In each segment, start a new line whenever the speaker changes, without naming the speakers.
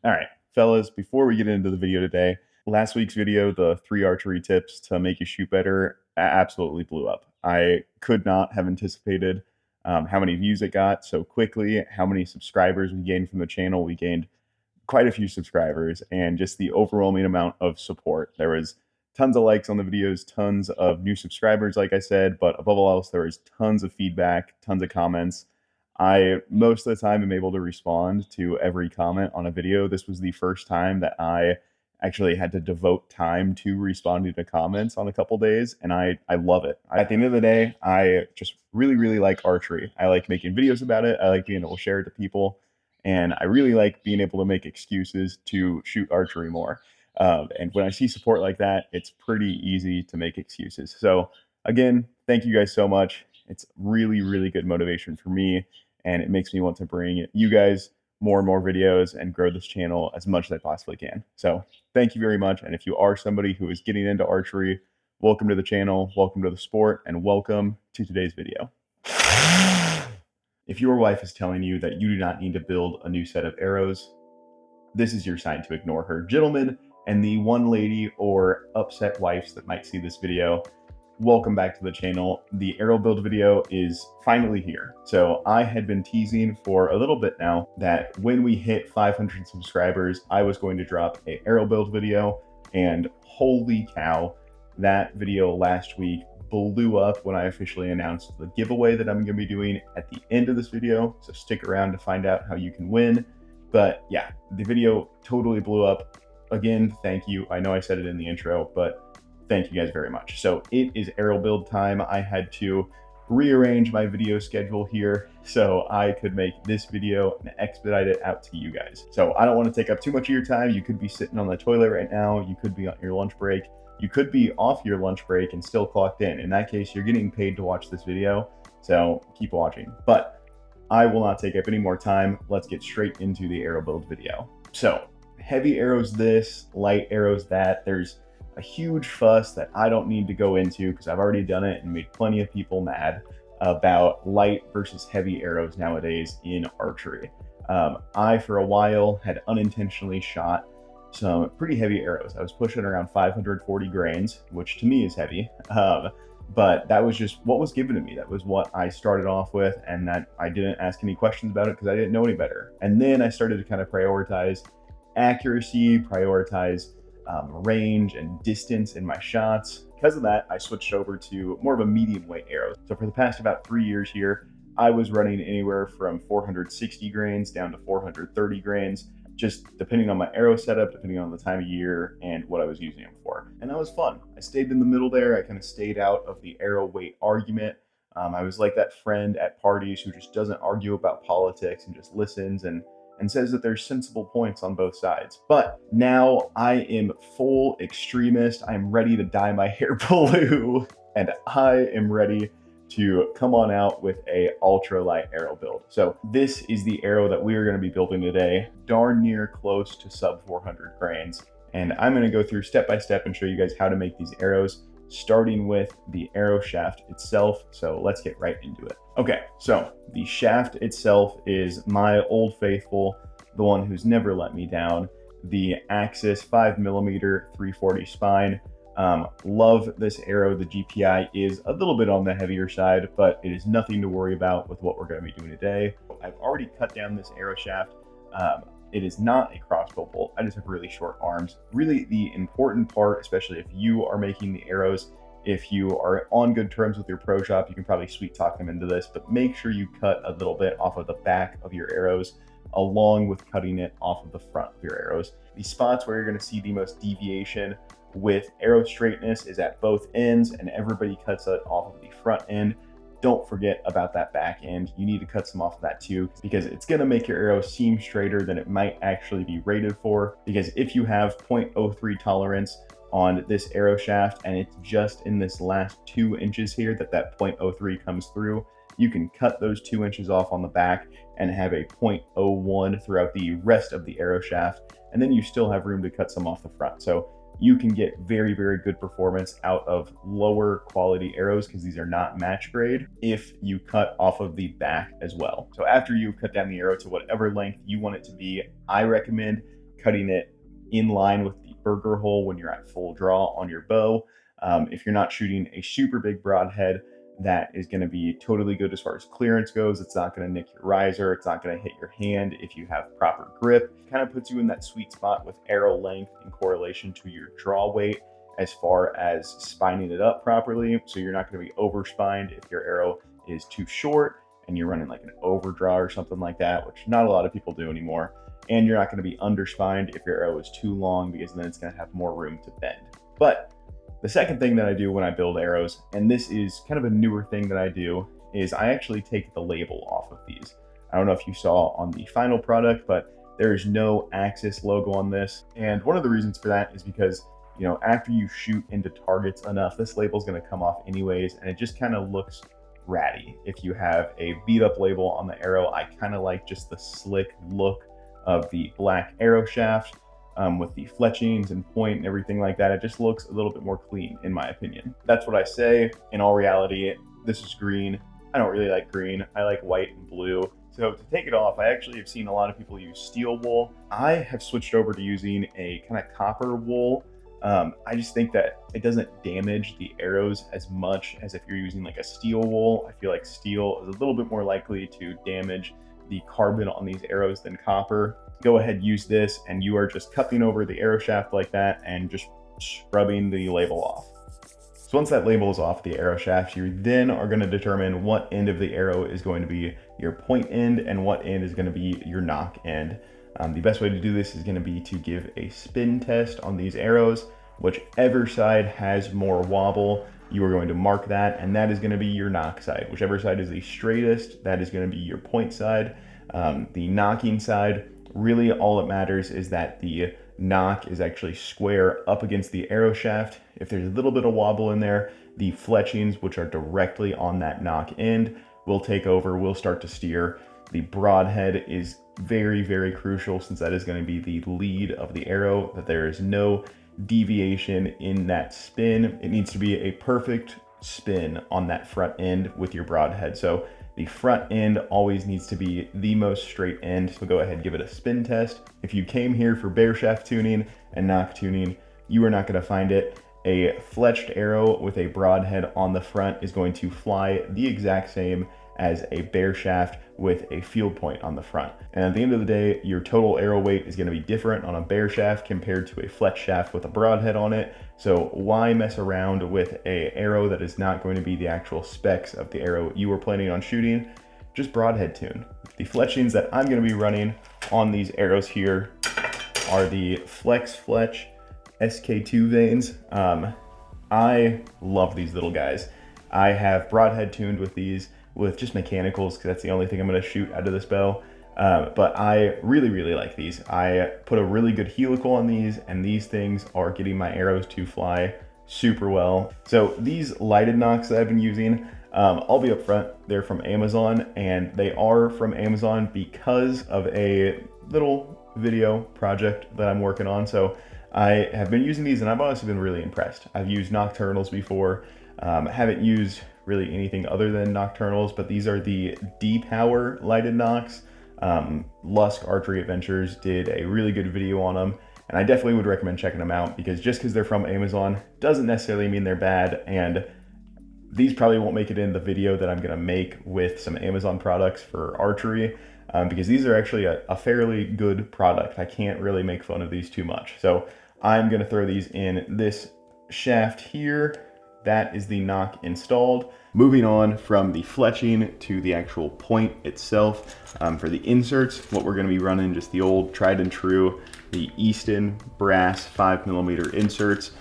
All right, fellas, before we get into the video today, last week's video, the 3 archery tips to make you shoot better, absolutely blew up. I could not have anticipated how many views it got so quickly, how many subscribers we gained from the channel. We gained quite a few subscribers and just the overwhelming amount of support. There was tons of likes on the videos, tons of new subscribers, like I said, but above all else, there was tons of feedback, tons of comments. I most of the time am able to respond to every comment on a video. This was the first time that I actually had to devote time to responding to comments on a couple days, and I love it. At the end of the day, I just really like archery. I like making videos about it. I like being able to share it to people, and I really like being able to make excuses to shoot archery more. And when I see support like that, it's pretty easy to make excuses. So again, thank you guys so much. It's really good motivation for me, and it makes me want to bring you guys more and more videos and grow this channel as much as I possibly can. So thank you very much. And if you are somebody who is getting into archery, welcome to the channel, welcome to the sport, and welcome to today's video. If your wife is telling you that you do not need to build a new set of arrows, this is your sign to ignore her. Gentlemen, and the one lady or upset wives that might see this video, welcome back to the channel. The arrow build video is finally here. So I had been teasing for a little bit now that when we hit 500 subscribers, I was going to drop a arrow build video, and holy cow, that video last week blew up when I officially announced the giveaway that I'm going to be doing at the end of this video. So stick around to find out how you can win. But yeah, the video totally blew up. Again, thank you. I know I said it in the intro, but thank you guys very much. So it is arrow build time. I had to rearrange my video schedule here so I could make this video and expedite it out to you guys. So I don't want to take up too much of your time. You could be sitting on the toilet right now. You could be on your lunch break. You could be off your lunch break and still clocked in. In that case, you're getting paid to watch this video, so keep watching. But I will not take up any more time. Let's get straight into the arrow build video. So heavy arrows this, light arrows that. There's a huge fuss that I don't need to go into because I've already done it and made plenty of people mad about light versus heavy arrows nowadays in archery. I, for a while, had unintentionally shot some pretty heavy arrows. I was pushing around 540 grains, which to me is heavy. But that was just what was given to me. That was what I started off with, and that I didn't ask any questions about it because I didn't know any better. And then I started to kind of prioritize accuracy, prioritize range and distance in my shots. Because of that, I switched over to more of a medium weight arrow. So for the past about 3 years here, I was running anywhere from 460 grains down to 430 grains, just depending on my arrow setup, depending on the time of year and what I was using them for. And that was fun. I stayed in the middle there. I kind of stayed out of the arrow weight argument. I was like that friend at parties who just doesn't argue about politics and just listens and says that there's sensible points on both sides. But now I am full extremist. I'm ready to dye my hair blue, and I am ready to come on out with a ultralight arrow build. So this is the arrow that we are going to be building today, darn near close to sub 400 grains. And I'm going to go through step by step and show you guys how to make these arrows, starting with the arrow shaft itself. So let's get right into it. Okay, so the shaft itself is my old faithful, the one who's never let me down, the Axis 5mm 340 spine. Love this arrow. The GPI is a little bit on the heavier side, but it is nothing to worry about with what we're going to be doing today. I've already cut down this arrow shaft. It is not a crossbow bolt. I just have really short arms. Really the important part, especially if you are making the arrows, if you are on good terms with your pro shop, you can probably sweet talk them into this, but make sure you cut a little bit off of the back of your arrows along with cutting it off of the front of your arrows. The spots where you're going to see the most deviation with arrow straightness is at both ends, and everybody cuts it off of the front end. Don't forget about that back end. You need to cut some off of that too, because it's going to make your arrow seem straighter than it might actually be rated for. Because if you have 0.03 tolerance on this arrow shaft and it's just in this last 2 inches here that 0.03 comes through, you can cut those 2 inches off on the back and have a 0.01 throughout the rest of the arrow shaft, and then you still have room to cut some off the front. So you can get very good performance out of lower quality arrows, because these are not match grade, if you cut off of the back as well. So after you cut down the arrow to whatever length you want it to be, I recommend cutting it in line with the burger hole when you're at full draw on your bow. If you're not shooting a super big broadhead, that is going to be totally good as far as clearance goes. It's not going to nick your riser. It's not going to hit your hand if you have proper grip. It kind of puts you in that sweet spot with arrow length in correlation to your draw weight as far as spining it up properly. So you're not going to be overspined if your arrow is too short and you're running like an overdraw or something like that, which not a lot of people do anymore. And you're not going to be underspined if your arrow is too long, because then it's going to have more room to bend. But the second thing that I do when I build arrows, and this is kind of a newer thing that I do, is I actually take the label off of these. I don't know if you saw on the final product, but there is no Axis logo on this. And one of the reasons for that is because, you know, after you shoot into targets enough, this label is going to come off anyways, and it just kind of looks ratty. If you have a beat up label on the arrow, I kind of like just the slick look of the black arrow shaft. With the fletchings and point and everything like that, it just looks a little bit more clean, in my opinion. That's what I say. In all reality, this is green. I don't really like green. I like white and blue. So to take it off, I actually have seen a lot of people use steel wool. I have switched over to using a kind of copper wool. I just think that it doesn't damage the arrows as much as if you're using like a steel wool. I feel like steel is a little bit more likely to damage the carbon on these arrows than copper. Go ahead, use this, and you are just cupping over the arrow shaft like that and just scrubbing the label off. So once that label is off the arrow shaft, you then are going to determine what end of the arrow is going to be your point end and what end is going to be your nock end. The best way to do this is going to be to give a spin test on these arrows. Whichever side has more wobble, you are going to mark that, and that is going to be your nock side. Whichever side is the straightest, that is going to be your point side. The nocking side, really all it matters is that the nock is actually square up against the arrow shaft. If there's a little bit of wobble in there, the fletchings, which are directly on that nock end, will take over, will start to steer. The broadhead is very, very crucial, since that is going to be the lead of the arrow, that there is no deviation in that spin. It needs to be a perfect spin on that front end with your broadhead. So the front end always needs to be the most straight end. So go ahead and give it a spin test. If you came here for bare shaft tuning and nock tuning, you are not going to find it. A fletched arrow with a broadhead on the front is going to fly the exact same as a bare shaft with a field point on the front. And at the end of the day, your total arrow weight is going to be different on a bare shaft compared to a fletched shaft with a broadhead on it. So why mess around with a arrow that is not going to be the actual specs of the arrow you were planning on shooting? Just broadhead tune. The fletchings that I'm going to be running on these arrows here are the Flex Fletch SK2 vanes. I love these little guys. I have broadhead tuned with these with just mechanicals, because that's the only thing I'm going to shoot out of this bow. But I really, really like these. I put a really good helical on these, and these things are getting my arrows to fly super well. So these lighted nocks that I've been using, I'll be upfront, they're from Amazon, and they are from Amazon because of a little video project that I'm working on. So I have been using these, and I've honestly been really impressed. I've used Nocturnals before. Haven't used really anything other than Nocturnals, but these are the D-Power lighted nocks. Lusk Archery Adventures did a really good video on them, and I definitely would recommend checking them out, because just because they're from Amazon doesn't necessarily mean they're bad. And these probably won't make it in the video that I'm going to make with some Amazon products for archery, because these are actually a fairly good product. I can't really make fun of these too much. So I'm going to throw these in this shaft here. That is the nock installed. Moving on from the fletching to the actual point itself. For the inserts, what we're going to be running, just the old tried and true, the Easton brass 5mm inserts.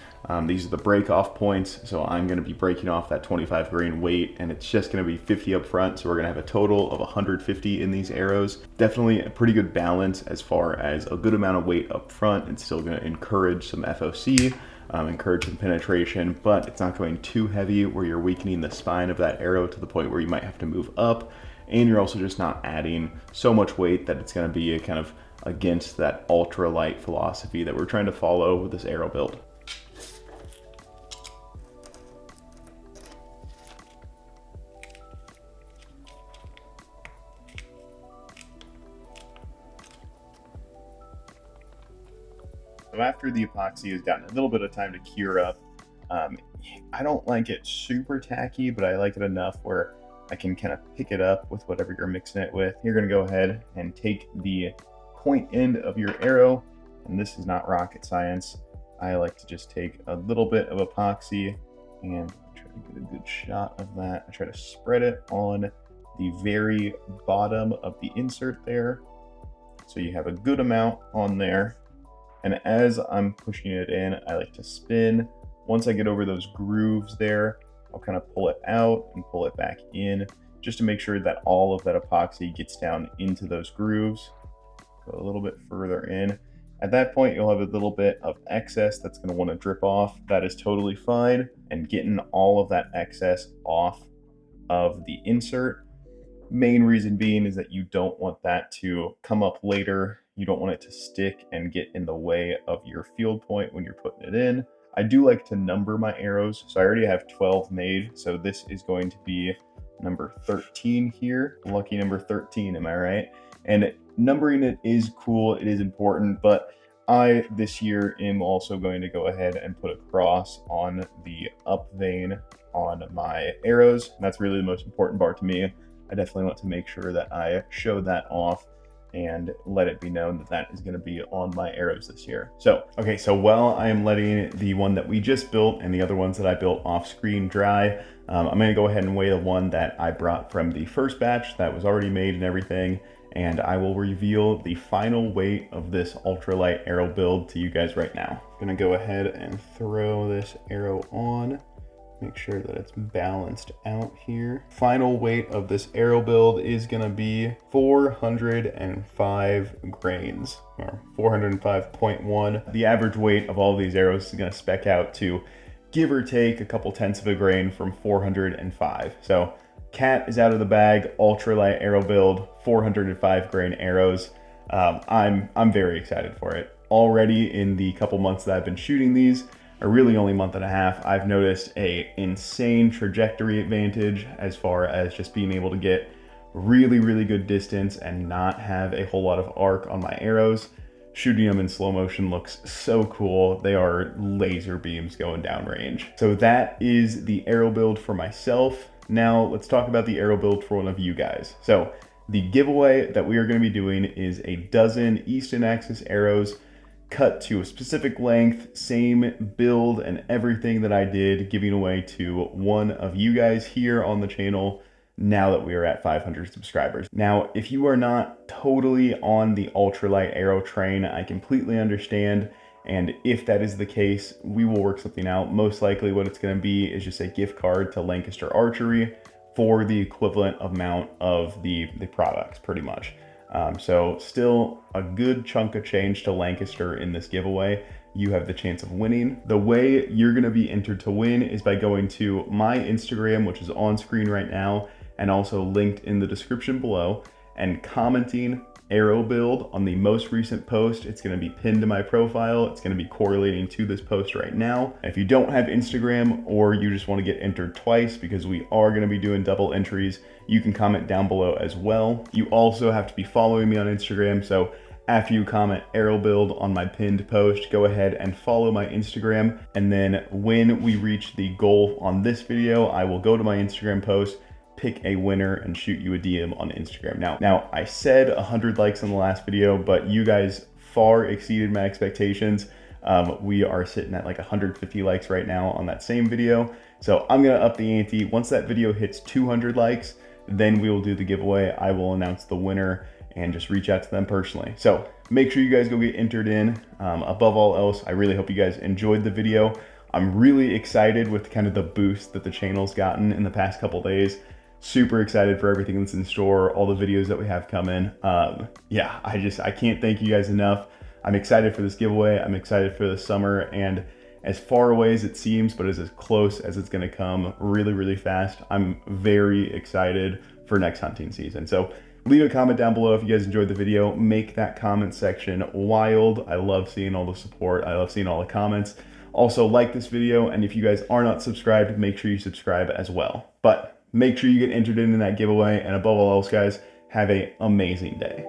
These are the break off points, so I'm going to be breaking off that 25 grain weight, and it's just going to be 50 up front, so we're going to have a total of 150 in these arrows. Definitely a pretty good balance as far as a good amount of weight up front. It's still going to encourage some FOC, encourage some penetration, but it's not going too heavy where you're weakening the spine of that arrow to the point where you might have to move up, and you're also just not adding so much weight that it's going to be a kind of against that ultra light philosophy that we're trying to follow with this arrow build. So after the epoxy has gotten a little bit of time to cure up, I don't like it super tacky, but I like it enough where I can kind of pick it up with whatever you're mixing it with. You're going to go ahead and take the point end of your arrow, and this is not rocket science. I like to just take a little bit of epoxy and try to get a good shot of that. I try to spread it on the very bottom of the insert there, so you have a good amount on there. And as I'm pushing it in, I like to spin. Once I get over those grooves there, I'll kind of pull it out and pull it back in just to make sure that all of that epoxy gets down into those grooves. Go a little bit further in. At that point, you'll have a little bit of excess that's going to want to drip off. That is totally fine. And getting all of that excess off of the insert. Main reason being is that you don't want that to come up later. You don't want it to stick and get in the way of your field point when you're putting it in. I do like to number my arrows. So I already have 12 made. So this is going to be number 13 here. Lucky number 13, am I right? And numbering it is cool. It is important, but I this year am also going to go ahead and put a cross on the up vein on my arrows. And that's really the most important part to me. I definitely want to make sure that I show that off and let it be known that that is going to be on my arrows this year. So, okay, so while I am letting the one that we just built and the other ones that I built off screen dry, I'm going to go ahead and weigh the one that I brought from the first batch that was already made and everything. And I will reveal the final weight of this ultralight arrow build to you guys right now. I'm going to go ahead and throw this arrow on. Make sure that it's balanced out here. Final weight of this arrow build is gonna be 405 grains, or 405.1. The average weight of all these arrows is gonna spec out to give or take a couple tenths of a grain from 405. So Cat is out of the bag, ultralight arrow build, 405 grain arrows. I'm very excited for it. Already in the couple months that I've been shooting these, or really only month and a half, I've noticed a insane trajectory advantage as far as just being able to get really, really good distance and not have a whole lot of arc on my arrows. Shooting them in slow motion looks so cool. They are laser beams going down range. So that is the arrow build for myself. Now let's talk about the arrow build for one of you guys. So the giveaway that we are going to be doing is a dozen Easton Axis arrows cut to a specific length, same build and everything that I did, giving away to one of you guys here on the channel now that we are at 500 subscribers. Now, if you are not totally on the ultralight arrow train, I completely understand. And if that is the case, we will work something out. Most likely what it's going to be is just a gift card to Lancaster Archery for the equivalent amount of the products, pretty much. So still a good chunk of change to Lancaster in this giveaway. You have the chance of winning. The way you're going to be entered to win is by going to my Instagram, which is on screen right now, and also linked in the description below, and commenting arrow build on the most recent post. It's going to be pinned to my profile. It's going to be correlating to this post right now. If you don't have Instagram, or you just want to get entered twice, because we are going to be doing double entries, you can comment down below as well. You also have to be following me on Instagram. So after you comment arrow build on my pinned post, go ahead and follow my Instagram. And then when we reach the goal on this video, I will go to my Instagram post, pick a winner, and shoot you a DM on Instagram. Now I said 100 likes on the last video, but you guys far exceeded my expectations. We are sitting at like 150 likes right now on that same video. So I'm gonna up the ante. Once that video hits 200 likes, then we will do the giveaway. I will announce the winner and just reach out to them personally. So make sure you guys go get entered in. Above all else, I really hope you guys enjoyed the video. I'm really excited with kind of the boost that the channel's gotten in the past couple days. Super excited for everything that's in store, all the videos that we have coming. Yeah, I can't thank you guys enough. I'm excited for this giveaway. I'm excited for the summer, and as far away as it seems, but as close as it's gonna come really, really fast. I'm very excited for next hunting season. So leave a comment down below if you guys enjoyed the video. Make that comment section wild. I love seeing all the support. I love seeing all the comments. Also like this video, and if you guys are not subscribed, make sure you subscribe as well. But make sure you get entered in that giveaway, and above all else, guys, have an amazing day.